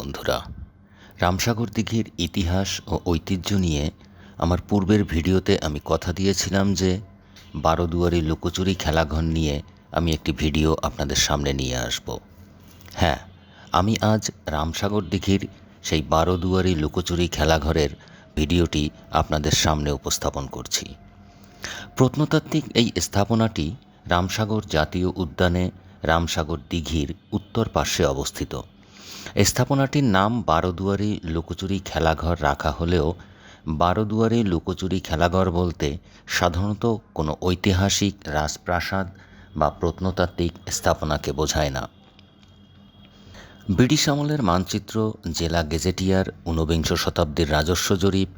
বন্ধুরা, রামসাগর দিঘির ইতিহাস ও ঐতিহ্য নিয়ে আমার পূর্বের ভিডিওতে আমি কথা দিয়েছিলাম যে বারোদুয়ারি লুকোচুরি খেলাঘর নিয়ে আমি একটি ভিডিও আপনাদের সামনে নিয়ে আসব। হ্যাঁ, আমি আজ রামসাগর দিঘির সেই বারোদুয়ারি লুকোচুরি খেলাঘরের ভিডিওটি আপনাদের সামনে উপস্থাপন করছি। প্রত্নতাত্ত্বিক এই স্থাপনাটি রামসাগর জাতীয় উদ্যানে রামসাগর দিঘির উত্তর পার্শ্বে অবস্থিত। স্থাপনাটির নাম বারোদুয়ারি লুকোচুরি খেলাঘর রাখা হলেও বারোদুয়ারি লুকোচুরি খেলাঘর বলতে সাধারণত কোনো ঐতিহাসিক রাজপ্রাসাদ বা প্রত্নতাত্ত্বিক স্থাপনাকে বোঝায় না। ব্রিটিশ আমলের মানচিত্র, জেলা গেজেটিয়ার, ঊনবিংশ শতাব্দীর রাজস্ব জরিপ,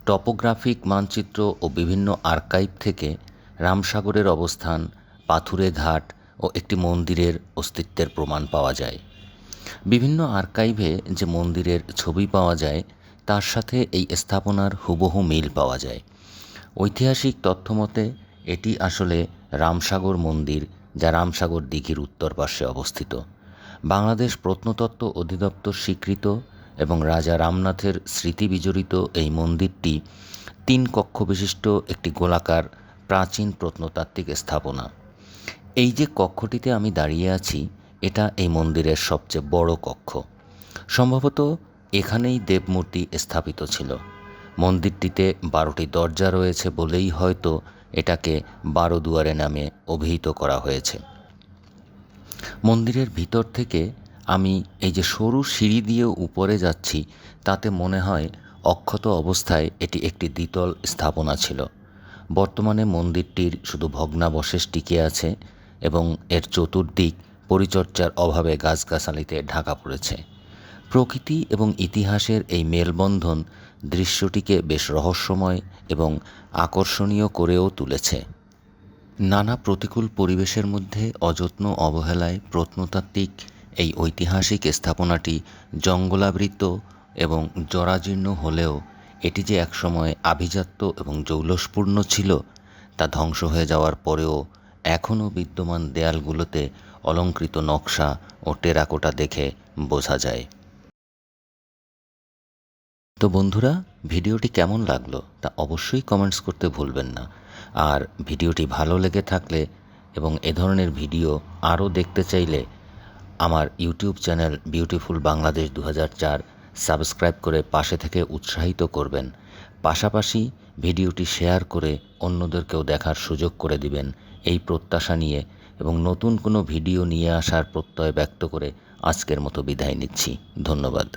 টপোগ্রাফিক মানচিত্র ও বিভিন্ন আর্কাইভ থেকে রামসাগরের অবস্থান, পাথুরে ঘাট ও একটি মন্দিরের অস্তিত্বের প্রমাণ পাওয়া যায়। বিভিন্ন আর্কাইভে যে মন্দিরের ছবি পাওয়া যায় তার সাথে এই স্থাপনার হুবহু মিল পাওয়া যায়। ঐতিহাসিক তথ্য মতে এটি আসলে রামসাগর মন্দির, যা রামসাগর দিঘির উত্তর পার্শ্বে অবস্থিত। বাংলাদেশ প্রত্নতত্ত্ব অধিদপ্তর স্বীকৃত এবং রাজা রামনাথের স্মৃতি বিজড়িত এই মন্দিরটি 3 কক্ষ বিশিষ্ট একটি গোলাকার প্রাচীন প্রত্নতাত্ত্বিক স্থাপনা। এই যে কক্ষটিতে আমি দাঁড়িয়ে আছি, এটা এই মন্দিরের সবচেয়ে বড় কক্ষ। সম্ভবত এখানেই দেবমূর্তি স্থাপিত ছিল। মন্দিরটিতে 12টি দরজা রয়েছে বলেই হয়তো এটাকে বারোদুয়ারে নামে অভিহিত করা হয়েছে। মন্দিরের ভিতর থেকে আমি এই যে সরু সিঁড়ি দিয়ে উপরে যাচ্ছি, তাতে মনে হয় অক্ষত অবস্থায় এটি একটি দ্বিতল স্থাপনা ছিল। বর্তমানে মন্দিরটির শুধু ভগ্নাবশেষ টিকে আছে এবং এর চতুর্দিক পরিচর্যার অভাবে গাছগাছালিতে ঢাকা পড়েছে। প্রকৃতি এবং ইতিহাসের এই মেলবন্ধন দৃশ্যটিকে বেশ রহস্যময় এবং আকর্ষণীয় করেও তুলেছে। নানা প্রতিকূল পরিবেশের মধ্যে অযত্ন অবহেলায় প্রত্নতাত্ত্বিক এই ঐতিহাসিক স্থাপনাটি জঙ্গলাবৃত এবং জরাজীর্ণ হলেও এটি যে একসময় আভিজাত্য এবং জৌলসপূর্ণ ছিল তা ধ্বংস হয়ে যাওয়ার পরেও এখনও বিদ্যমান দেয়ালগুলোতে অলংকৃত নকশা ও টেরাকোটা দেখে বোঝা যায়। তো বন্ধুরা, ভিডিওটি কেমন লাগলো তা অবশ্যই কমেন্টস করতে ভুলবেন না। আর ভিডিওটি ভালো লেগে থাকলে এবং এ ধরনের ভিডিও আরও দেখতে চাইলে আমার YouTube channel beautiful Bangladesh 2004 subscribe করে পাশে থেকে উৎসাহিত করবেন। পাশাপাশি ভিডিওটি শেয়ার করে অন্যদেরকেও দেখার সুযোগ করে দিবেন এই প্রত্যাশা নিয়ে, এবং নতুন কোনো ভিডিও নিয়ে আসার প্রত্যয় ব্যক্ত করে আজকের মতো বিদায় নিচ্ছি। ধন্যবাদ।